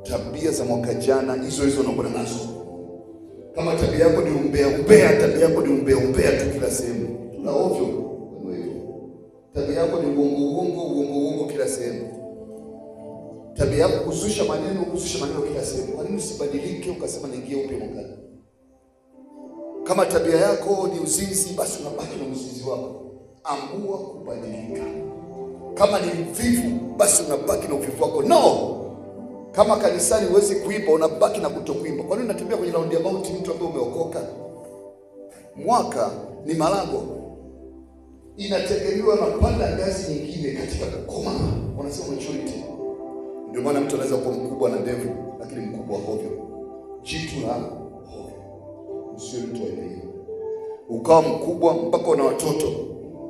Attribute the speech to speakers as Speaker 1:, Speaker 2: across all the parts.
Speaker 1: tabia za mwaka jana hizo unakwenda nazo. Kama tabia yako ni umbea, tabia yako ni umbea tu kila sehemu, na ovyo hivyo. Tabia yako ni uongo kila sehemu. Tabia yako kuzusha maneno kila sehemu. Kwa nini usibadilike ukasema naingia upya mwakani? Kama tabia yako ni uzinzi, basi unabaki na uzinzi wako. Amua kubadilika. Kama ni mvivu, basi unabaki na uvivu wako. No! Kama kanisani huwezi kuimba, unabaki na kutokuimba. Kwa nini unatembea kwenye roundabout mtu ambaye umeokoka? Mwaka ni malango. Inategemewa na panda ngazi nyingine katika kukoma. Wanasema maturity. Ndio maana mtu anaweza kuwa mkubwa na ndevu, lakini mkubwa hovyo. Jitu la hovyo. Usio mtu wa hiyo. Ukawa mkubwa mpaka una watoto,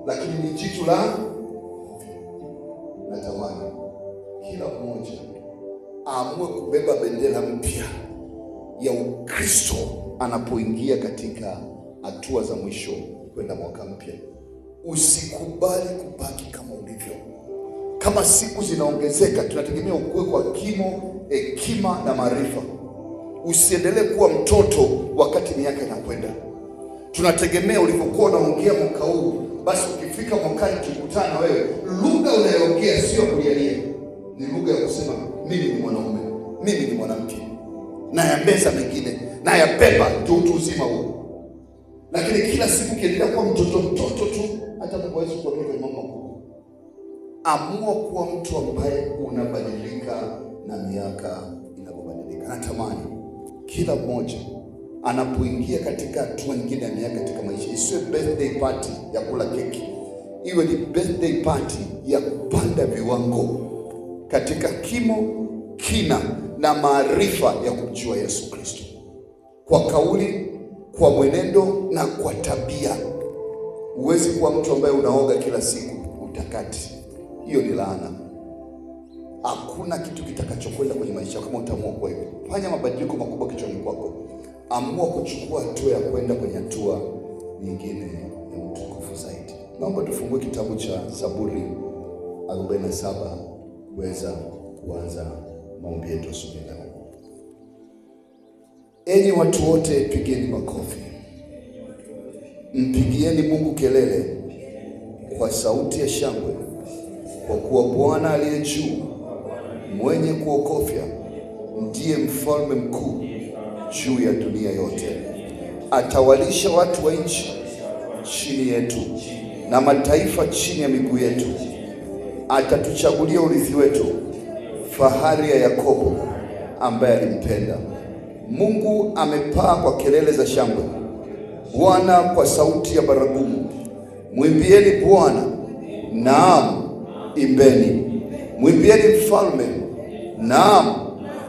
Speaker 1: lakini ni jitu la hovyo. Natamani kila mmoja aamue kubeba bendera mpya ya Ukristo anapoingia katika hatua za mwisho kwenda mwaka mpya. Usikubali kubaki kama ulivyo. Kama siku zinaongezeka, tunategemea ukue kwa kimo, hekima na maarifa. Usiendelee kuwa mtoto wakati miaka inakwenda. Tunategemea ulivyokuwa unaongea mwaka huu, basi ukifika mwakani tukutana na wewe, lugha unayoongea sio kulialia. Ni lugha ya kusema mimi ni mwanaume, mimi ni mwanamke. Na ya meza mengine, na ya beba ndio utu uzima huo. Lakini kila siku kiendelea kuwa mtoto tu, hata Mungu hawezi kuondoka kwenye mambo makubwa. Amua kuwa mtu ambaye unabadilika na miaka inapobadilika. Natamani kila mmoja anapoingia katika hatua nyingine ya miaka katika maisha, isiwe birthday party ya kula keki, iwe ni birthday party ya kupanda viwango katika kimo, kina na maarifa ya kumjua Yesu Kristo, kwa kauli, kwa mwenendo na kwa tabia. Huwezi kuwa mtu ambaye unaoga kila siku utakati. Hiyo ni laana. Hakuna kitu kitakachokwenda kwenye maisha kama utaamua kwa hivyo. Fanya mabadiliko makubwa kichwani kwako. Amua kuchukua hatua ya kwenda kwenye hatua nyingine ya utukufu zaidi. Naomba tufungue kitabu cha Zaburi 47 kuweza kuanza maombi yetu asubuhi leo. Enyi watu wote, pigeni makofi. Mpigieni Mungu kelele kwa sauti ya shangwe, kwa kuwa Bwana aliye juu, mwenye kuogofya, ndiye mfalme mkuu juu ya dunia yote. Atawalisha watu wa nchi chini yetu, na mataifa chini ya miguu yetu. Atatuchagulia urithi wetu, fahari ya Yakobo ambaye alimpenda. Mungu amepaa kwa kelele za shangwe, Bwana kwa sauti ya baragumu. Mwimbieni Bwana, naam, imbeni. Mwimbieni mfalme, naam,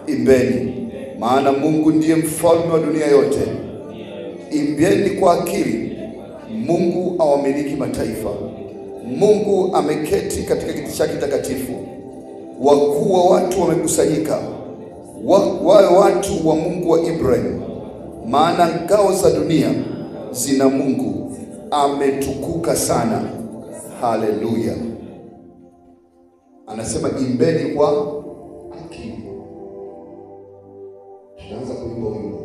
Speaker 1: imbeni. Maana Mungu ndiye mfalme wa dunia yote. Imbieni kwa akili, Mungu awamiliki mataifa. Mungu ameketi katika kiti chake takatifu. Wakuu wa watu wamekusanyika, wawe watu wa Mungu wa Ibrahim. Maana ngao za dunia zina Mungu, ametukuka sana. Haleluya. Anasema imbeni kwa akili. Tunaanza kuimba wimbo.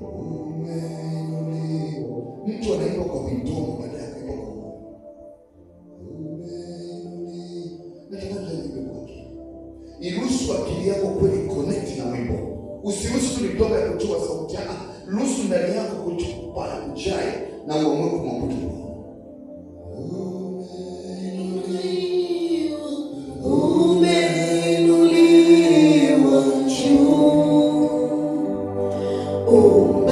Speaker 1: Mtu anaimba kwa midomo baada ya kuimba kwa moyo. Iruhusu akili yako kweli connect na wimbo. Usiruhusu midomo ya kutoa sauti. Ruhusu ndani yako kutupa ujai na uamue kumwabudu.
Speaker 2: Oh,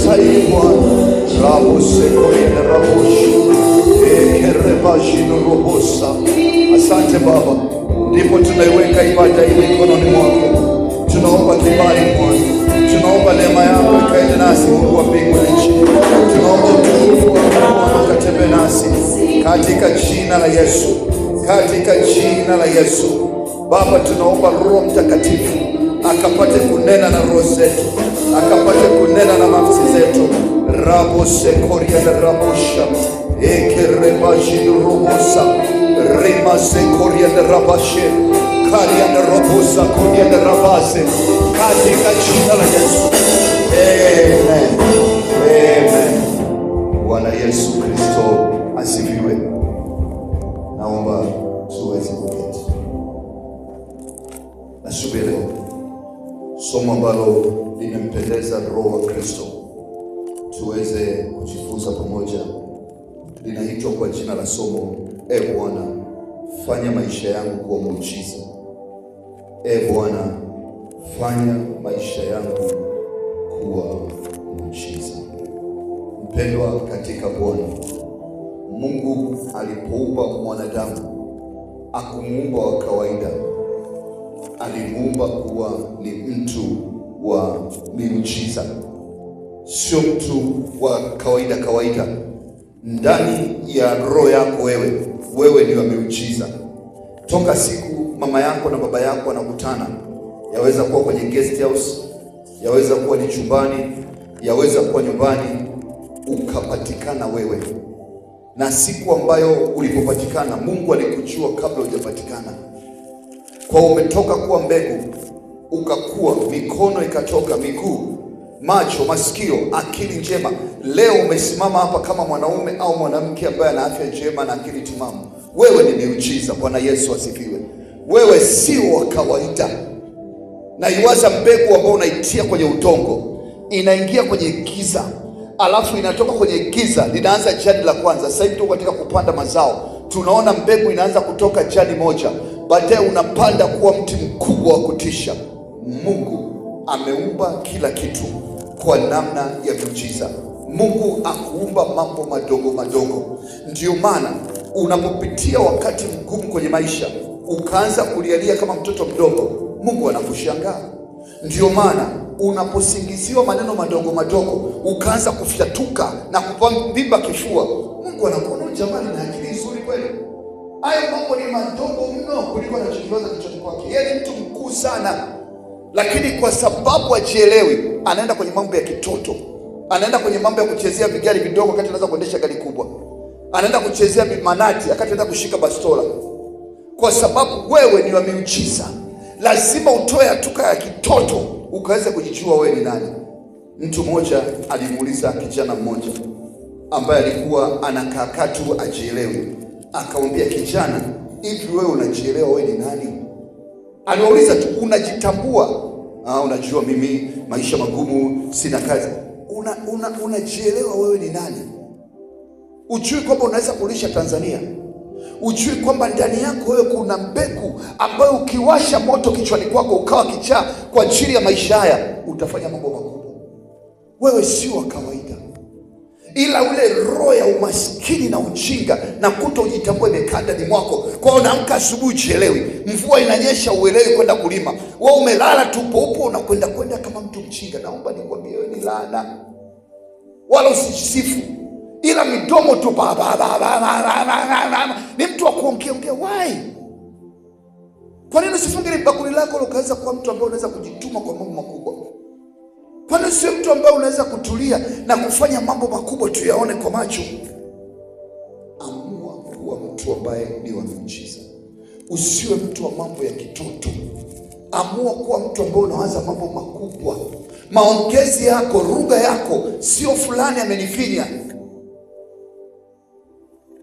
Speaker 1: unastahili Bwana. Rabu sekoina rabushi ekerebashino robosa. Asante Baba, ndipo tunaiweka ibada hii mikononi mwako. Tunaomba kibali Bwana, tunaomba neema yako ikaende nasi, Mungu wa mbingu na nchi. Tunaomba utukufu wa Bwana ukatembee nasi katika jina la Yesu, katika jina la Yesu. Baba, tunaomba Roho Mtakatifu akapate kunena na roho zetu, akapate kunena na nafsi zetu. Rabo sekoria na rabosha ekerebashino robosa rima sekoria na rabashe karia na robosa koria na rabase, katika jina la Yesu. Amen. Amen. Bwana Yesu Kristo asifiwe. Naomba tuweze kuketi. Nasubiri leo somo ambalo limempendeza Roho wa Kristo tuweze kujifunza pamoja. Linaitwa kwa jina la somo, Bwana, fanya maisha yangu kuwa muujiza. Bwana, fanya maisha yangu kuwa muujiza. Mpendwa katika Bwana, Mungu alipoumba mwanadamu akumuumba wa kawaida, alimuumba kuwa ni mtu wa miujiza, sio mtu wa kawaida kawaida. Ndani ya roho yako wewe ni wa miujiza. Toka siku mama yako na baba yako wanakutana, yaweza kuwa kwenye guest house, yaweza kuwa ni chumbani, yaweza kuwa nyumbani, ukapatikana wewe. Na siku ambayo ulipopatikana, Mungu alikujua kabla hujapatikana. Kwa umetoka kuwa mbegu, ukakua, mikono ikatoka, miguu, macho, masikio, akili njema. Leo umesimama hapa kama mwanaume au mwanamke ambaye ana afya njema na akili timamu. Wewe ni miujiza. Bwana Yesu asifiwe. Wewe sio wa kawaida. Na iwaza mbegu ambayo unaitia kwenye udongo, inaingia kwenye giza, alafu inatoka kwenye giza, linaanza jani la kwanza. Sasa hivi tuko katika kupanda mazao. Tunaona mbegu inaanza kutoka jani moja, baadaye unapanda kuwa mti mkubwa wa kutisha. Mungu ameumba kila kitu kwa namna ya miujiza. Mungu akuumba mambo madogo madogo. Ndiyo maana unapopitia wakati mgumu kwenye maisha, ukaanza kulialia kama mtoto mdogo, Mungu anakushangaa. Ndiyo maana unaposingiziwa maneno madogo madogo, ukaanza kufyatuka na kuvimba kifua, Mungu anakuona jamani na akili nzuri kweli. Hayo mambo ni madogo mno kuliko anachokiwaza kichwani kwake. Yeye ni mtu mkuu sana, lakini kwa sababu hajielewi, anaenda kwenye mambo ya kitoto. Anaenda kwenye mambo ya kuchezea vigari vidogo wakati anaweza kuendesha gari kubwa. Anaenda kuchezea manati wakati anaweza kushika bastola. Kwa sababu wewe ni wa miujiza, lazima utoe hatua ya kitoto ukaweza kujijua wewe ni nani. Mtu mmoja alimuuliza kijana mmoja ambaye alikuwa anakaa tu ajielewi, akamwambia, kijana, hivi wewe unajielewa wewe ni nani? Aliwauliza tu, unajitambua? Unajua mimi maisha magumu, sina kazi. Unajielewa wewe ni nani? Ujui kwamba unaweza kulisha Tanzania? Ujui kwamba ndani yako wewe kuna mbegu ambayo ukiwasha moto kichwani kwako ukawa kichaa kwa ajili ya maisha haya, utafanya mambo makubwa. Wewe sio wa kawaida, ila ule roho ya umaskini na ujinga na kuto ujitambue imekaa ndani mwako. Kwa unaamka asubuhi ujielewi, mvua inanyesha uelewi kwenda kulima, wewe umelala tu upo unakwenda kama mtu mjinga. Naomba nikwambie, wewe ni laana. Wala usijisifu, ila midomo tu ni mtu wa kuongea. Why? Kwa nini usifunge bakuli lako ukaweza kuwa mtu ambaye unaweza kujituma kwa mambo makubwa? Kwa nini sio mtu ambaye unaweza kutulia na kufanya mambo makubwa tuyaone kwa macho? Amua kuwa mtu ambaye ni wa miujiza. Usiwe mtu wa mambo ya kitoto. Amua kuwa mtu ambaye unawaza mambo makubwa. Maongezi yako, lugha yako sio fulani amenifinya.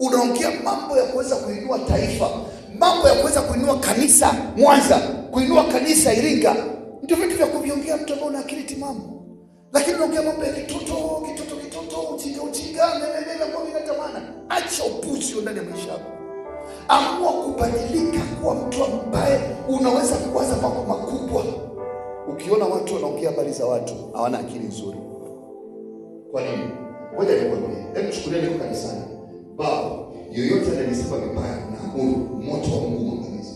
Speaker 1: Unaongea mambo ya kuweza kuinua taifa, mambo ya kuweza kuinua kanisa Mwanza, kuinua kanisa Iringa. Ndio vitu vya kuviongea mtu ambaye una akili timamu. Lakini unaongea mambo ya kitoto, ujinga, kwa vinatamana. Acha upuzi ndani ya maisha yako. Amua kubadilika kuwa mtu ambaye unaweza kuwaza mambo makubwa. Ukiona watu wanaongea habari za watu, hawana akili nzuri. Kwa nini? Ngoja nikwambie. Hebu chukulia niko kanisani. Baba, yoyote ananisema vibaya na amuru moto wa Mungu mwangamize.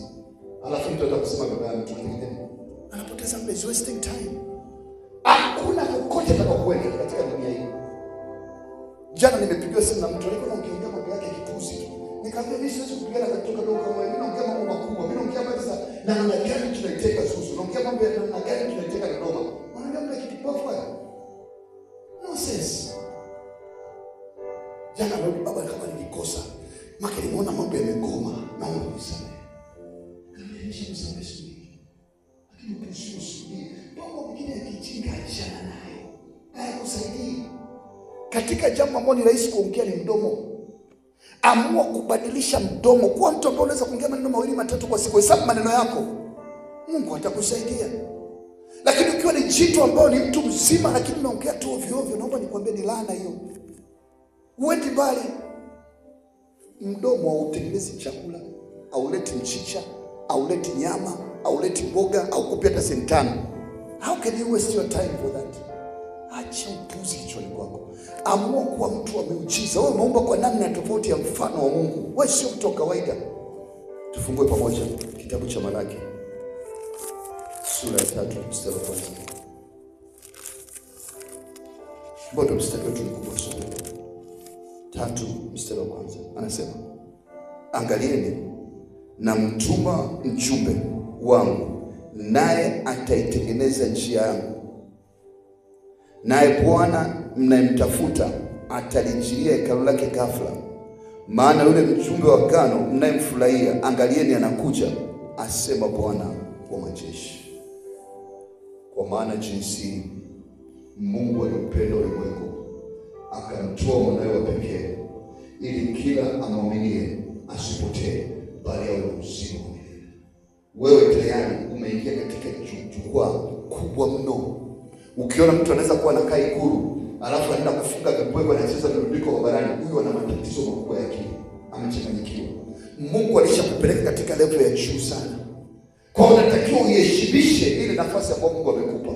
Speaker 1: Alafu mtu atakusema vibaya mtu mwingine. Anapoteza muda, is wasting time. Hakuna kokote atakapokwenda katika dunia hii. Jana nimepigiwa simu na mtu alikuwa anaongea mambo yake kitusi. Nikamwambia mimi siwezi kupigana katika dogo kama wewe. Mimi naongea mambo makubwa. Mimi naongea mambo sasa namna gani tunaiteka Susu. Naongea mambo ya namna gani tunaiteka Dodoma. Wanaambia mtu kipofu haya. Nonsense. Jana leo baba kama nikikosa, maka nimeona mambo yamegoma, naomba unisamehe. Kama nimeshakusamehe sisi. Lakini usiusudie. Mambo mengine ya kijinga achana nayo. Hayakusaidii. Katika jambo ambalo ni rahisi kuongea ni mdomo. Amua kubadilisha mdomo. Kuwa mtu ambaye unaweza kuongea maneno 2 3 kwa siku. Hesabu maneno yako. Mungu atakusaidia. Lakini ukiwa ni jitu ambao ni mtu mzima lakini unaongea tu ovyo ovyo, naomba nikwambie ni laana hiyo. Uendi mbali. Mdomo hautengenezi chakula, hauleti mchicha, hauleti nyama, hauleti mboga, haukupi hata sentano. How can you waste your time for that? Acha upuzi kichwani kwako. Amua kuwa mtu wa miujiza. Wewe umeumba kwa namna tofauti ya mfano wa Mungu. Wewe sio mtu wa kawaida. Tufungue pamoja kitabu cha Malaki sura ya 3 mstari wa 1. Bado mstari wetu ni mkubwa sana. 3 mstari wa 1. Anasema, angalieni na mtuma mjumbe wangu, naye ataitengeneza njia yangu. Naye Bwana mnayemtafuta atalijilia hekalu lake ghafla. Maana yule mjumbe wa agano mnayemfurahia, angalieni anakuja, asema Bwana wa majeshi. Kwa maana jinsi Mungu aliupenda ulimwengu akamtoa mwanawe wa pekee, ili kila amwaminie asipotee, bali awe na uzima wa milele. Wewe tayari umeingia katika jukwaa kubwa mno. Ukiona mtu anaweza kuwa anakaa Ikulu, alafu anaenda kufunga vibwebwe na anacheza mirundiko barabarani, huyu ana matatizo makubwa ya akili, amechanganyikiwa. Mungu alishakupeleka katika level ya juu sana. Kwa hiyo unatakiwa uheshimishe ile nafasi ambayo Mungu amekupa.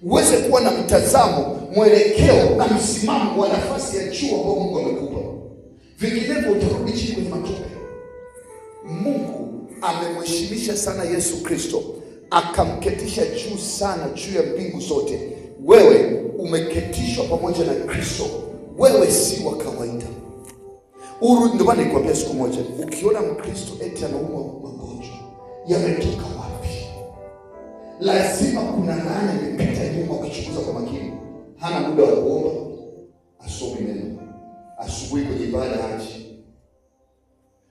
Speaker 1: Uweze kuwa na mtazamo, mwelekeo na msimamo wa nafasi ya juu ambayo Mungu amekupa. Vinginevyo utarudi chini kwenye matope. Mungu amemheshimisha sana Yesu Kristo, akamketisha juu sana juu ya mbingu zote. Wewe umeketishwa pamoja na Kristo. Wewe si wa kawaida. Ndio maana nikwambia siku moja, ukiona Mkristo eti anaumwa magonjwa, yametoka wapi? Lazima kuna laana imepita nyuma. Ukichunguza kwa makini, hana muda wa kuomba, asomi neno, asubuhi kwenye ibada haji,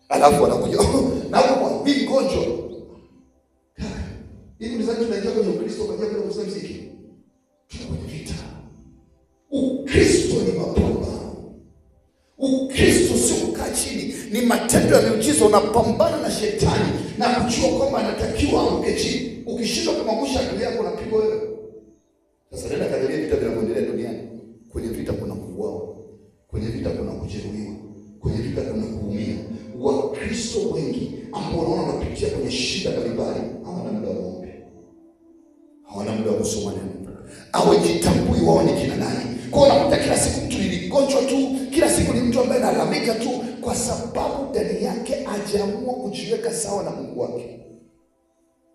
Speaker 1: alafu anakuja na kwa mimi mgonjwa. Hivi mzaki tunaingia kwenye Ukristo kwa ajili ya kusema mziki. Kwenye vita. Ukristo ni mapambano. Ukristo sio kukaa chini, ni matendo ya miujiza. Unapambana na shetani na kujua kwamba anatakiwa amke chini. Ukishindwa kumangusha akili yako unapigwa wewe. Sasa nenda kaangalia vita vinavyoendelea duniani. Kwenye vita kuna kuuawa. Kwenye vita kuna kujeruhiwa. Kwenye vita kuna kuumia. Wakristo wengi ambao wanaona wanapitia kwenye shida mbalimbali hawana muda wa maombi. Hawana muda wa kusoma neno. Hawajitambui wao ni kina nani. Kwa hiyo unakuta kila siku mtu ni mgonjwa tu, kila siku ni mtu ambaye analalamika tu, kwa sababu ndani yake hajaamua kujiweka sawa na Mungu wake.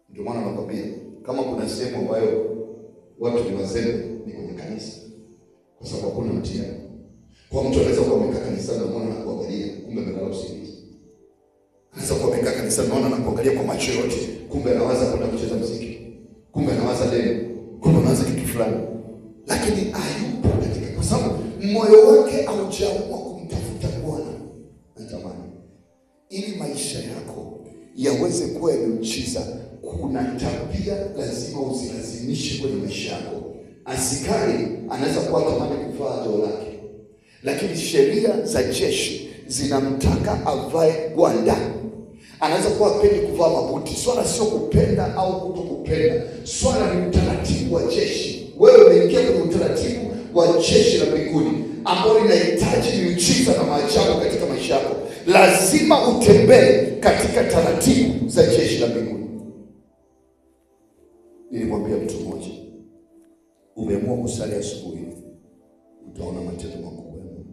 Speaker 1: Ndio maana nakwambia, kama kuna sehemu ambayo watu ni wazembe ni kwenye kanisa, kwa sababu hakuna mtihani. Kwa mtu anaweza kuwa amekaa kanisani na muone na kuangalia, kumbe amelala usingizi. Anaweza kuwa amekaa kanisani naona na kuangalia kwa macho yote, kumbe anawaza kwenda kucheza muziki. Kumbe anawaza leo, kumbe anawaza kitu fulani. Lakini hayupo katika, kwa sababu moyo wake haujaamua kumtafuta Bwana. Natamani ili maisha yako yaweze kuwa ya miujiza, kuna tabia lazima uzilazimishe kwenye maisha yako. Askari anaweza kuwa tamani kuvaa joho lake, lakini sheria za jeshi zinamtaka avae gwanda. Anaweza kuwa hapendi kuvaa mabuti. Swala sio kupenda au kutokupenda. Swala ni utaratibu wa jeshi. Wewe umeingia kwenye utaratibu wa jeshi la mbinguni ambao linahitaji miujiza na maajabu katika maisha yako. Lazima utembee katika taratibu za jeshi la mbinguni. Nilimwambia mtu mmoja, umeamua kusali asubuhi, utaona matendo makubwa ya Mungu.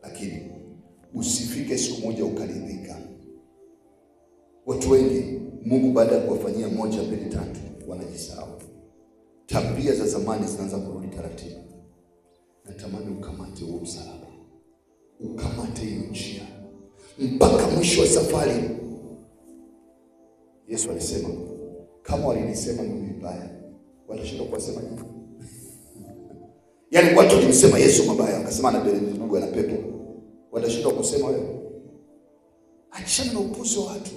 Speaker 1: Lakini usifike siku moja ukaridhika. Watu wengi Mungu baada ya kuwafanyia 1, 2, 3 wanajisahau. Tabia za zamani zinaanza kurudi taratibu. Natamani ukamate huo msalaba, ukamate hiyo njia mpaka mwisho wa safari. Yesu alisema, kama walinisema mimi vibaya, watashindwa kuwasema nini? Yaani watu walimsema Yesu mabaya, akasema anabeba na pepo. Watashindwa kusema wewe? Achana na upuzi wa watu.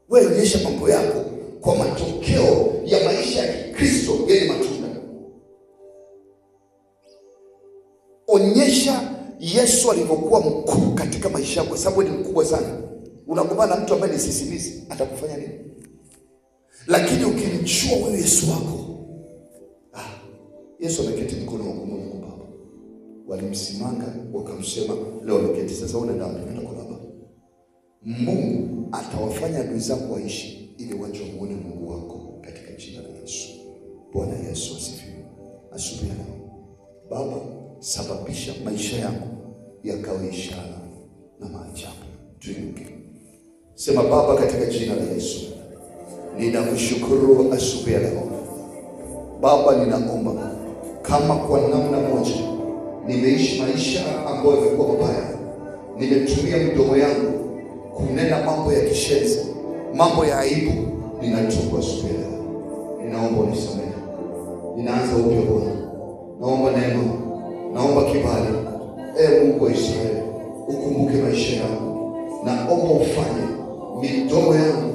Speaker 1: Wewe onyesha mambo yako kwa matokeo ya maisha ya Kristo yenye matunda. Onyesha Yesu alivyokuwa mkuu katika maisha yako, kwa sababu ni mkubwa sana. Unakumbana na mtu ambaye ni sisimizi, atakufanya nini? Lakini ukimjua wewe Yesu wako, Yesu ameketi mkono wa Mungu Baba. Walimsimanga wakamsema, leo ameketi, sasa unaenda kwa Baba. Mungu atawafanya adui zako waishi ili watu wamuone Mungu wako katika jina la Yesu. Bwana Yesu asifiwe. Asubuhi leo Baba, sababisha maisha yangu yakawe ishara na maajabu. Tuinuke. Sema, Baba, katika jina la Yesu, ninakushukuru asubuhi leo. Baba, ninaomba kama kwa namna moja nimeishi maisha ambayo yamekuwa mabaya, nimetumia mdomo yangu kunena mambo ya kishenzi, mambo ya aibu, ninatubu asubuhi leo. Ninaomba unisamehe. Ninaanza upya Bwana. Naomba neema, naomba kibali. Mungu wa Israeli, ukumbuke maisha yangu. Naomba ufanye midomo yangu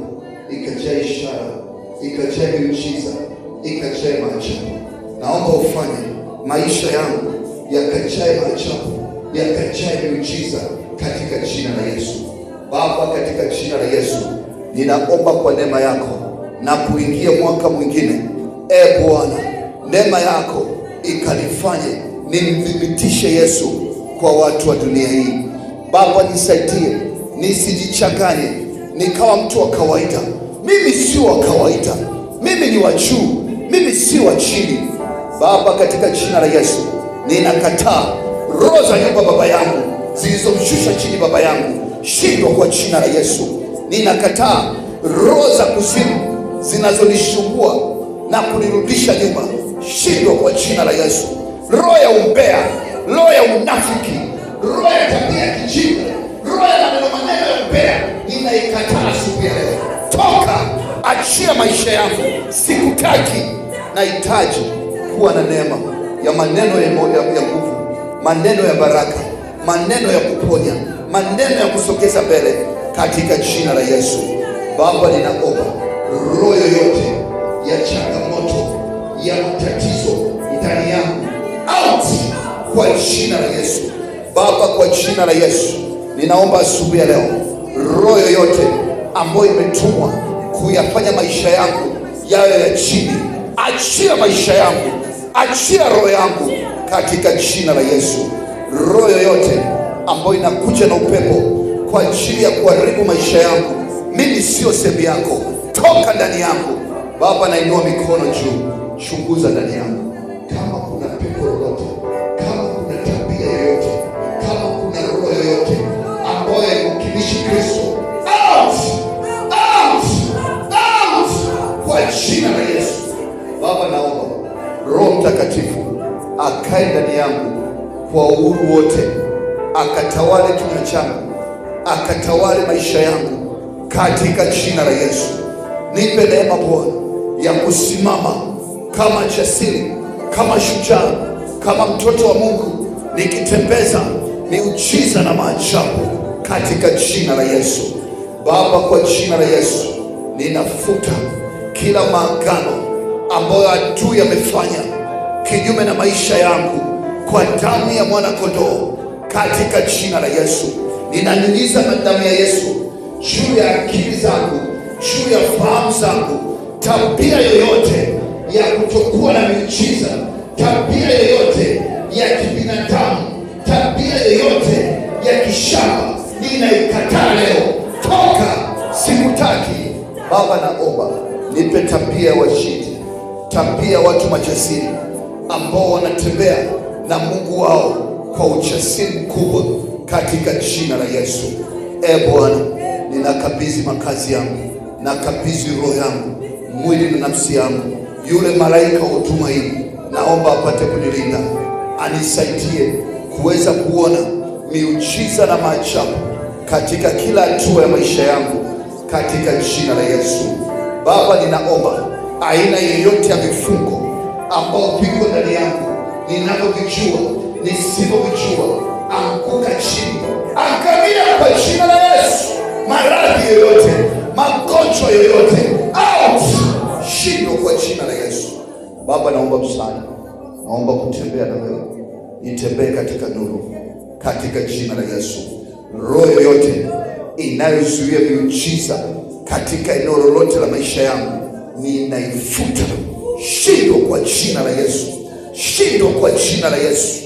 Speaker 1: ikajaa ishara, ikajaa miujiza, ikajaa maajabu. Naomba ufanye maisha yangu yakajaa maajabu, yakajaa miujiza katika jina la Yesu. Baba, katika jina la Yesu, ninaomba kwa neema yako na kuingia mwaka mwingine. Bwana, neema yako ikanifanye nimthibitishe Yesu kwa watu wa dunia hii. Baba, nisaidie nisijichanganye nikawa mtu wa kawaida. Mimi si wa kawaida, mimi ni wa juu, mimi si wa chini. Baba, katika jina la Yesu, ninakataa roho za nyumba baba yangu zilizomshusha chini baba yangu, shindwa kwa jina la Yesu. Ninakataa roho za kuzimu zinazonisumbua na kunirudisha nyuma, shindwa kwa jina la Yesu. Roho ya umbea, roho ya unafiki, roho ya tabia ya kijinga, roho ya maneno ya umbea, ninaikataa asubuhi ya leo. Toka, achia maisha yangu, sikutaki. Nahitaji kuwa na neema ya maneno ya nguvu, maneno ya baraka, maneno ya kuponya, maneno ya kusogeza mbele katika jina la Yesu. Baba, ninaomba roho yoyote ya changamoto, ya matatizo ndani yangu, out kwa jina la Yesu. Baba, kwa jina la Yesu, ninaomba asubuhi ya leo, roho yoyote ambayo imetumwa kuyafanya maisha yangu yawe ya chini, achia maisha yangu, achia roho yangu katika jina la Yesu. Roho yoyote ambayo inakuja na upepo kwa ajili ya kuharibu maisha yangu, mimi sio sehemu yako, toka ndani yangu. Baba, nainua mikono juu, chunguza ndani yangu. Kama kuna pepo lolote, kama kuna tabia yoyote, kama kuna roho yoyote ambayo haimwakilishi Kristo, out, out, out kwa jina la Yesu. Baba, naomba Roho Mtakatifu akae ndani yangu kwa uhuru wote, akatawale kinywa changu, akatawale maisha yangu katika jina la Yesu. Nipe neema Bwana ya kusimama kama jasiri, kama shujaa, kama mtoto wa Mungu, nikitembeza miujiza na maajabu katika jina la Yesu. Baba, kwa jina la Yesu, ninafuta kila maagano ambayo adui amefanya kinyume na maisha yangu kwa damu ya mwana kondoo katika jina la Yesu. Ninanyunyiza damu ya Yesu juu ya akili zangu, juu ya fahamu zangu. Tabia yoyote ya kutokuwa na miujiza, tabia yoyote ya kibinadamu, tabia yoyote ya kishamba, ninaikataa leo. Toka, sikutaki. Baba, naomba nipe tabia ya washindi, tabia watu majasiri ambao wanatembea na Mungu wao kwa ujasiri mkubwa katika jina la Yesu. Bwana, ninakabidhi makazi yangu, nakabidhi roho yangu, mwili na nafsi yangu. Yule malaika wa tumaini, naomba apate kunilinda, anisaidie kuweza kuona miujiza na maajabu katika kila hatua ya maisha yangu katika jina la Yesu. Baba, ninaomba aina yeyote ya vifungo ambao viko ndani yangu, ninavyovijua, nisivyovijua, anguka chini, angamia kwa jina la Yesu. Maradhi yoyote, magonjwa yoyote, out, shindwa kwa jina la Yesu. Baba, naomba msaada, naomba kutembea na wewe, nitembee katika nuru katika jina la Yesu. Roho yoyote inayozuia miujiza katika eneo lolote la maisha yangu, ninaifuta, shindwa kwa jina la Yesu, shindwa kwa jina la Yesu.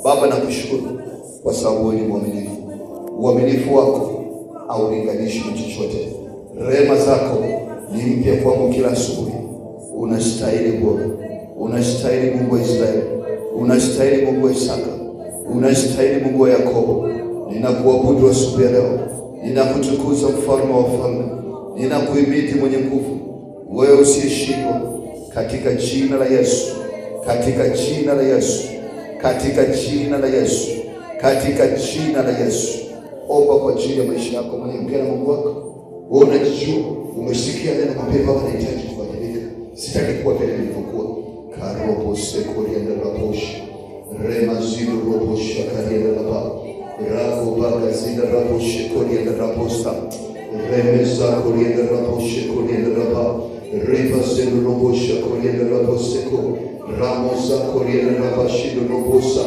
Speaker 1: Baba, nakushukuru kwa sababu wewe ni mwaminifu. Uaminifu wako haulinganishi na chochote. Rehema zako ni mpya kwangu kila asubuhi. Unastahili Bwana, unastahili Mungu wa Israeli, unastahili Mungu wa Isaka, unastahili Mungu wa Yakobo. Ninakuabudu asubuhi ya leo, ninakutukuza mfalme wa wafalme, ninakuhimidi mwenye nguvu, wewe usiyeshindwa, katika jina la Yesu, katika jina la Yesu, katika jina la Yesu, katika jina la Yesu. Omba kwa ajili ya maisha yako mwenye mpya na Mungu wako. Wewe unajijua, umesikia neno mapema, Baba nahitaji kubadilika, sitaki kuwa vile nilivyokuwa. Karobo sekoria ndabaposhi rema zidu robosha karia ndababa rako baka zida raboshi koria ndabaposta remeza koria ndabaposhi koria ndababa riva zidu robosha koria ndabaposteko ramoza koria ndabashi robosa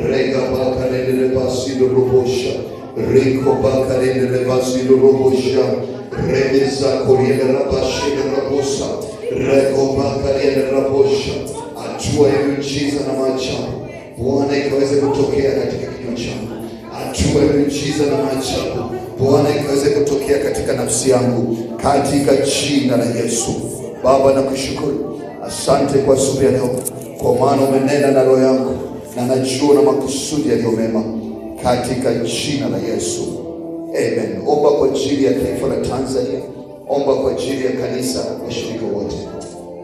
Speaker 1: rega baka ndabasi robosha riko baka ndabasi robosha remeza koria ndabashi robosa rego baka ndabosha. Hatua ya miujiza na maajabu Bwana ikaweze kutokea katika kinywa changu. Hatua ya miujiza na maajabu Bwana ikaweze kutokea katika nafsi yangu katika jina la Yesu. Baba, nakushukuru, asante kwa asubuhi ya leo, kwa maana umenena na roho yangu na najua na makusudi yaliyo mema katika jina la Yesu. Amen. Omba kwa ajili ya taifa la Tanzania, omba kwa ajili ya kanisa, washirika wote.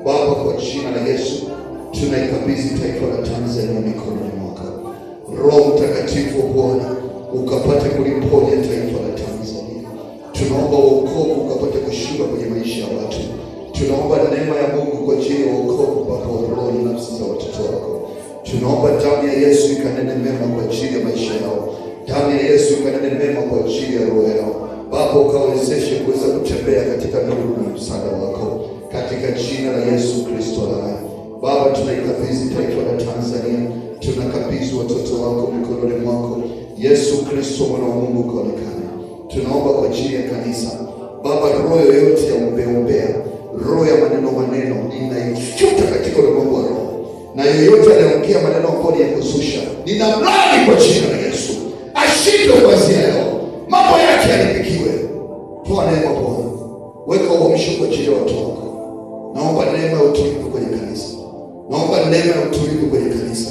Speaker 1: Baba, kwa jina la Yesu tunaikabidhi taifa la Tanzania mikononi mwako. Roho Mtakatifu wa Bwana ukapate kuliponya taifa la Tanzania. Tunaomba wokovu ukapate kushuka kwenye maisha ya watu. Tunaomba neema ya Mungu kwa ajili ya wokovu mpaka roho na nafsi za watoto wako. Tunaomba damu ya Yesu ikanene mema kwa ajili ya maisha yao. Damu ya Yesu ikanene mema kwa ajili ya roho yao. Baba, ukawezeshe kuweza kutembea katika nuru na msaada wako katika jina la Yesu Kristo aliye. Baba, tunaikabidhi taifa la Tanzania, tunakabidhi watoto wako mikononi mwako. Yesu Kristo mwana wa Mungu kaonekane. Tunaomba kwa ajili ya kanisa. Baba, roho yoyote ya umbea, roho ya maneno ninaifuta katika ulimwengu wa roho. Na yoyote anayeongea maneno ambayo ni ya kuzusha, ninamlaani kwa jina la Yesu. Ashindwe kuanzia leo. Mambo yake yalipikiwe. Toa neema Bwana. Weka uamsho kwa ajili ya watu wako. Naomba neema ya utulivu kwenye kanisa. Naomba neema ya utulivu kwenye kanisa.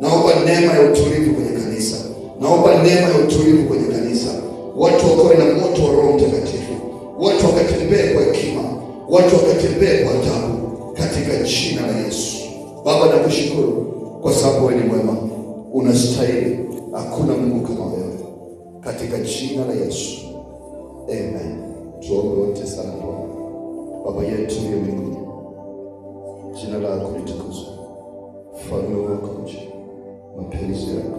Speaker 1: Naomba neema ya utulivu kwenye kanisa. Naomba neema ya utulivu kwenye kanisa. Watu wakawe na moto wa Roho Mtakatifu. Watu wakatembee kwa hekima. Watu wakatembee kwa adabu katika jina la Yesu. Baba, nakushukuru kwa sababu wewe ni mwema. Unastahili. Hakuna Mungu kama wewe. Katika jina la Yesu. Amen. Tuombe wote sana Bwana. Baba yetu ya mbinguni, jina lako litukuzwe, ufalme wako uje, mapenzi yako